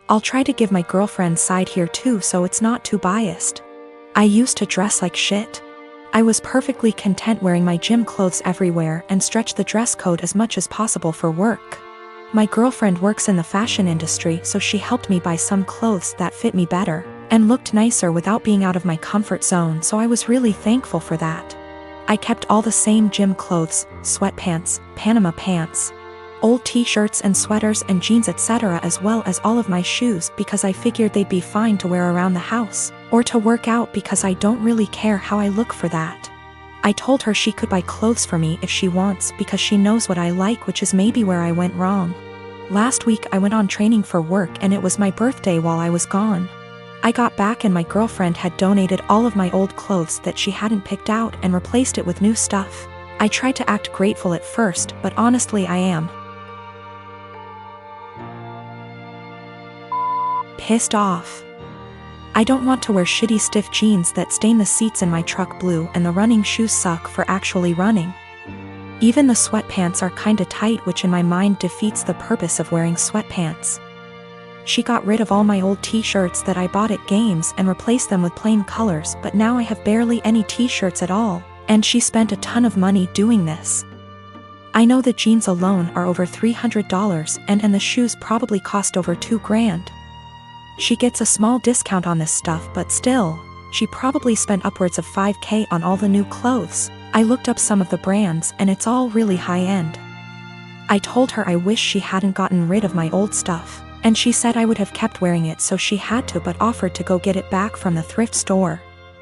I'll try to give my girlfriend's side here too so it's not too biased. I used to dress like shit. I was perfectly content wearing my gym clothes everywhere and stretch the dress code as much as possible for work. My girlfriend works in the fashion industry, so she helped me buy some clothes that fit me better and looked nicer without being out of my comfort zone, so I was really thankful for that. I kept all the same gym clothes, sweatpants, Panama pants, old t-shirts and sweaters and jeans etc., as well as all of my shoes because I figured they'd be fine to wear around the house or to work out because I don't really care how I look for that. I told her she could buy clothes for me if she wants because she knows what I like, which is maybe where I went wrong. Last week I went on training for work and it was my birthday while I was gone. I got back and my girlfriend had donated all of my old clothes that she hadn't picked out and replaced it with new stuff. I tried to act grateful at first, but honestly I am pissed off. I don't want to wear shitty stiff jeans that stain the seats in my truck blue, and the running shoes suck for actually running. Even the sweatpants are kinda tight, which in my mind defeats the purpose of wearing sweatpants. She got rid of all my old t-shirts that I bought at games and replaced them with plain colors, but now I have barely any t-shirts at all, and she spent a ton of money doing this. I know the jeans alone are over $300 and the shoes probably cost over $2,000. She gets a small discount on this stuff, but still, she probably spent upwards of $5,000 on all the new clothes. I looked up some of the brands and it's all really high-end. I told her I wish she hadn't gotten rid of my old stuff, and she said I would have kept wearing it, so she had to, but offered to go get it back from the thrift store.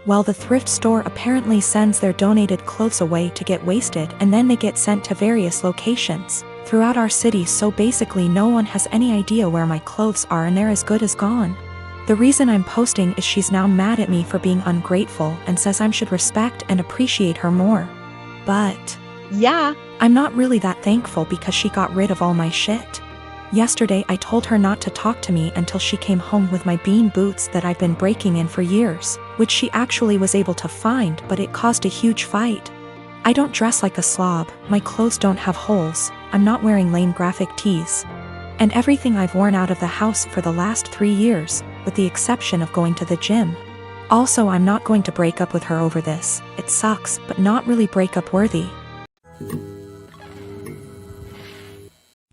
Well, the thrift store apparently sends their donated clothes away to get wasted, and then they get sent to various locations throughout our city, so basically no one has any idea where my clothes are and they're as good as gone. The reason I'm posting is she's now mad at me for being ungrateful and says I should respect and appreciate her more. But yeah, I'm not really that thankful because she got rid of all my shit. Yesterday I told her not to talk to me until she came home with my bean boots that I've been breaking in for years, which she actually was able to find, but it caused a huge fight. I don't dress like a slob, my clothes don't have holes, I'm not wearing lame graphic tees, and everything I've worn out of the house for the last 3 years, with the exception of going to the gym. Also, I'm not going to break up with her over this. It sucks, but not really breakup worthy.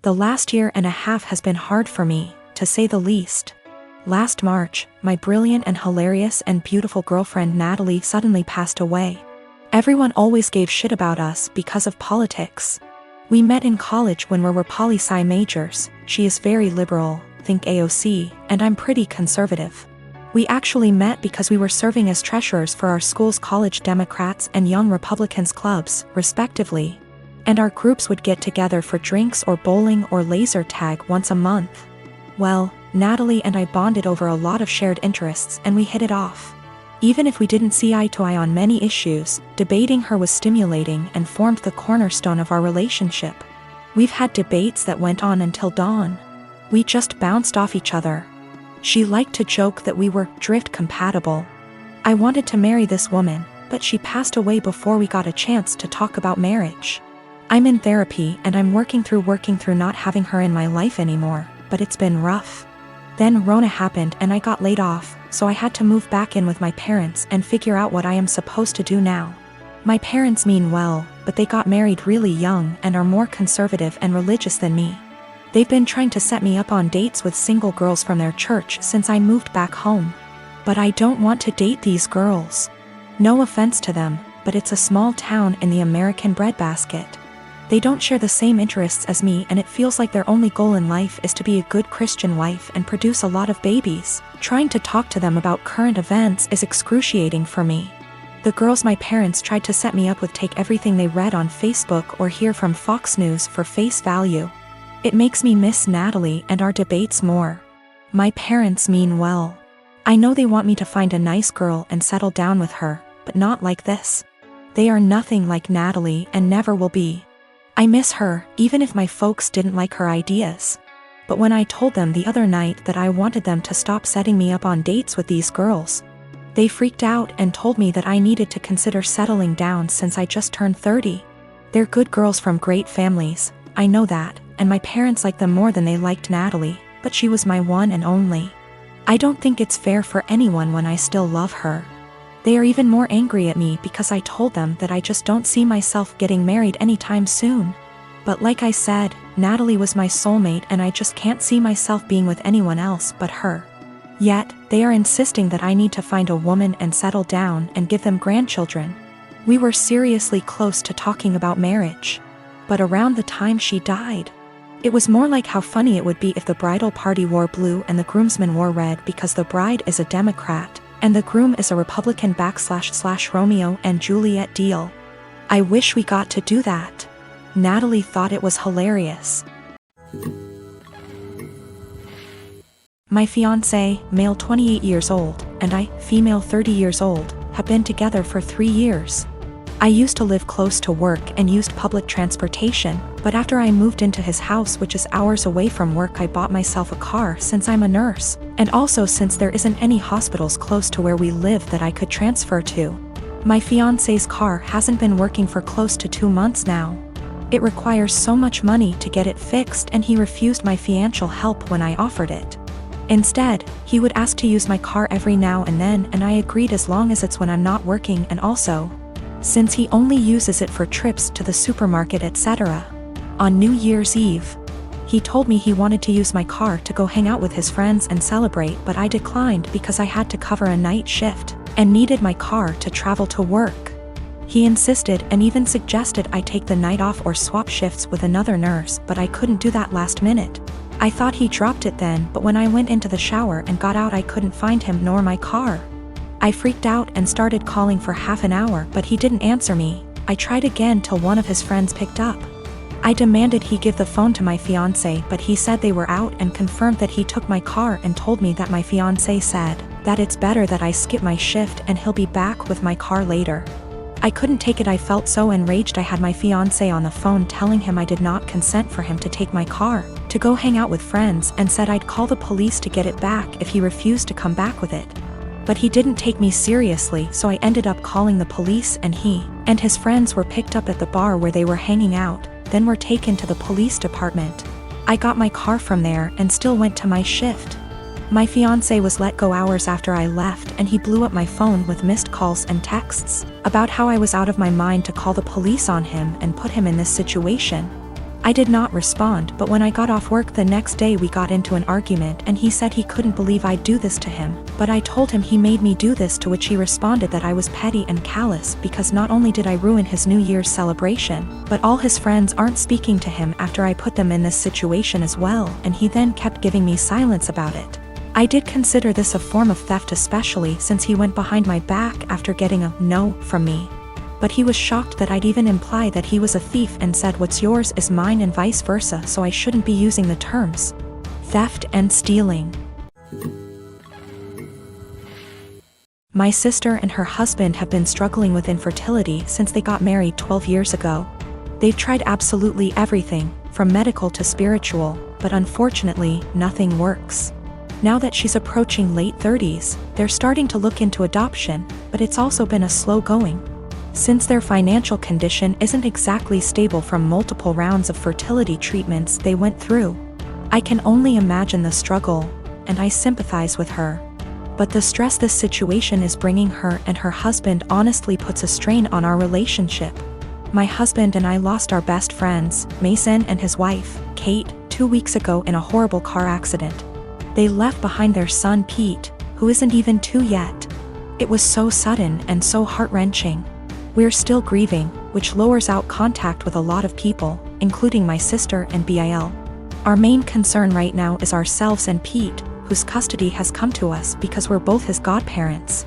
The last year and a half has been hard for me, to say the least. Last March, my brilliant and hilarious and beautiful girlfriend Natalie suddenly passed away. Everyone always gave shit about us because of politics. We met in college when we were poli-sci majors. She is very liberal, think AOC, and I'm pretty conservative. We actually met because we were serving as treasurers for our school's college Democrats and Young Republicans clubs, respectively. And our groups would get together for drinks or bowling or laser tag once a month. Well, Natalie and I bonded over a lot of shared interests and we hit it off. Even if we didn't see eye to eye on many issues, debating her was stimulating and formed the cornerstone of our relationship. We've had debates that went on until dawn. We just bounced off each other. She liked to joke that we were drift compatible. I wanted to marry this woman, but she passed away before we got a chance to talk about marriage. I'm in therapy and I'm working through not having her in my life anymore, but it's been rough. Then Rona happened and I got laid off, so I had to move back in with my parents and figure out what I am supposed to do now. My parents mean well, but they got married really young and are more conservative and religious than me. They've been trying to set me up on dates with single girls from their church since I moved back home. But I don't want to date these girls. No offense to them, but it's a small town in the American breadbasket. They don't share the same interests as me, and it feels like their only goal in life is to be a good Christian wife and produce a lot of babies. Trying to talk to them about current events is excruciating for me. The girls my parents tried to set me up with take everything they read on Facebook or hear from Fox News for face value. It makes me miss Natalie and our debates more. My parents mean well. I know they want me to find a nice girl and settle down with her, but not like this. They are nothing like Natalie and never will be. I miss her, even if my folks didn't like her ideas. But when I told them the other night that I wanted them to stop setting me up on dates with these girls, they freaked out and told me that I needed to consider settling down since I just turned 30. They're good girls from great families, I know that, and my parents like them more than they liked Natalie. but she was my one and only. I don't think it's fair for anyone when I still love her. They are even more angry at me because I told them that I just don't see myself getting married anytime soon. But like I said, Natalie was my soulmate and I just can't see myself being with anyone else but her. Yet, they are insisting that I need to find a woman and settle down and give them grandchildren. We were seriously close to talking about marriage. But around the time she died, it was more like how funny it would be if the bridal party wore blue and the groomsmen wore red because the bride is a Democrat and the groom is a Republican / Romeo and Juliet deal. I wish we got to do that. Natalie thought it was hilarious. My fiancé, male 28 years old, and I, female 30 years old, have been together for 3 years. I used to live close to work and used public transportation, but after I moved into his house, which is hours away from work, I bought myself a car since I'm a nurse, and also since there isn't any hospitals close to where we live that I could transfer to. My fiancé's car hasn't been working for close to 2 months now. It requires so much money to get it fixed and he refused my financial help when I offered it. Instead, he would ask to use my car every now and then and I agreed as long as it's when I'm not working, and also, since he only uses it for trips to the supermarket etc. On New Year's Eve, he told me he wanted to use my car to go hang out with his friends and celebrate, but I declined because I had to cover a night shift and needed my car to travel to work. He insisted and even suggested I take the night off or swap shifts with another nurse, but I couldn't do that last minute. I thought he dropped it then, but when I went into the shower and got out I couldn't find him nor my car. I freaked out and started calling for half an hour, but he didn't answer me. I tried again till one of his friends picked up. I demanded he give the phone to my fiancé, but he said they were out and confirmed that he took my car and told me that my fiancé said that it's better that I skip my shift and he'll be back with my car later. I couldn't take it. I felt so enraged. I had my fiancé on the phone telling him I did not consent for him to take my car to go hang out with friends and said I'd call the police to get it back if he refused to come back with it. But he didn't take me seriously, so I ended up calling the police and he and his friends were picked up at the bar where they were hanging out, then were taken to the police department. I got my car from there and still went to my shift. My fiancé was let go hours after I left and he blew up my phone with missed calls and texts about how I was out of my mind to call the police on him and put him in this situation. I did not respond, but when I got off work the next day we got into an argument and he said he couldn't believe I'd do this to him, but I told him he made me do this, to which he responded that I was petty and callous because not only did I ruin his New Year's celebration, but all his friends aren't speaking to him after I put them in this situation as well, and he then kept giving me silence about it. I did consider this a form of theft, especially since he went behind my back after getting a no from me. But he was shocked that I'd even imply that he was a thief and said what's yours is mine and vice versa, so I shouldn't be using the terms theft and stealing. My sister and her husband have been struggling with infertility since they got married 12 years ago. They've tried absolutely everything, from medical to spiritual, but unfortunately, nothing works. Now that she's approaching late 30s, they're starting to look into adoption, but it's also been a slow going. Since their financial condition isn't exactly stable from multiple rounds of fertility treatments they went through. I can only imagine the struggle, and I sympathize with her. But the stress this situation is bringing her and her husband honestly puts a strain on our relationship. My husband and I lost our best friends, Mason and his wife, Kate, 2 weeks ago in a horrible car accident. They left behind their son Pete, who isn't even 2 yet. It was so sudden and so heart-wrenching. We're still grieving, which lowers out contact with a lot of people, including my sister and Bil. Our main concern right now is ourselves and Pete, whose custody has come to us because we're both his godparents,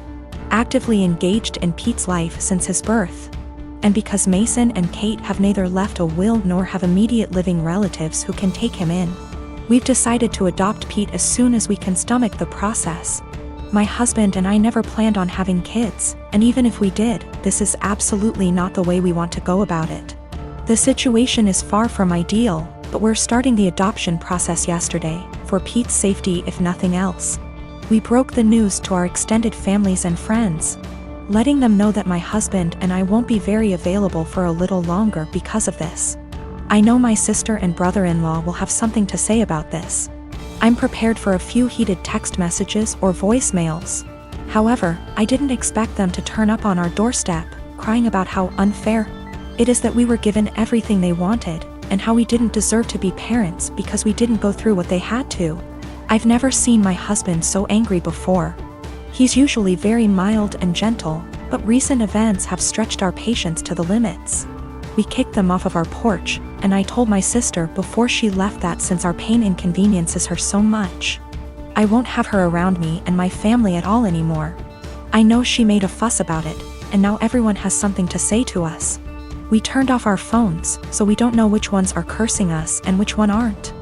actively engaged in Pete's life since his birth. And because Mason and Kate have neither left a will nor have immediate living relatives who can take him in. We've decided to adopt Pete as soon as we can stomach the process. My husband and I never planned on having kids, and even if we did, this is absolutely not the way we want to go about it. The situation is far from ideal, but we're starting the adoption process yesterday, for Pete's safety if nothing else. We broke the news to our extended families and friends, letting them know that my husband and I won't be very available for a little longer because of this. I know my sister and brother-in-law will have something to say about this. I'm prepared for a few heated text messages or voicemails. However, I didn't expect them to turn up on our doorstep, crying about how unfair it is that we were given everything they wanted, and how we didn't deserve to be parents because we didn't go through what they had to. I've never seen my husband so angry before. He's usually very mild and gentle, but recent events have stretched our patience to the limits. We kicked them off of our porch, and I told my sister before she left that since our pain inconveniences her so much, I won't have her around me and my family at all anymore. I know she made a fuss about it, and now everyone has something to say to us. We turned off our phones, so we don't know which ones are cursing us and which one aren't.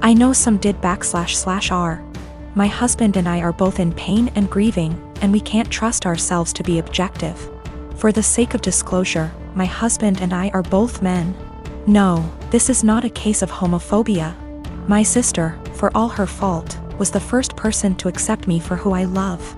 I know some did //r. My husband and I are both in pain and grieving, and we can't trust ourselves to be objective. For the sake of disclosure, my husband and I are both men. No, this is not a case of homophobia. My sister, for all her fault, was the first person to accept me for who I love.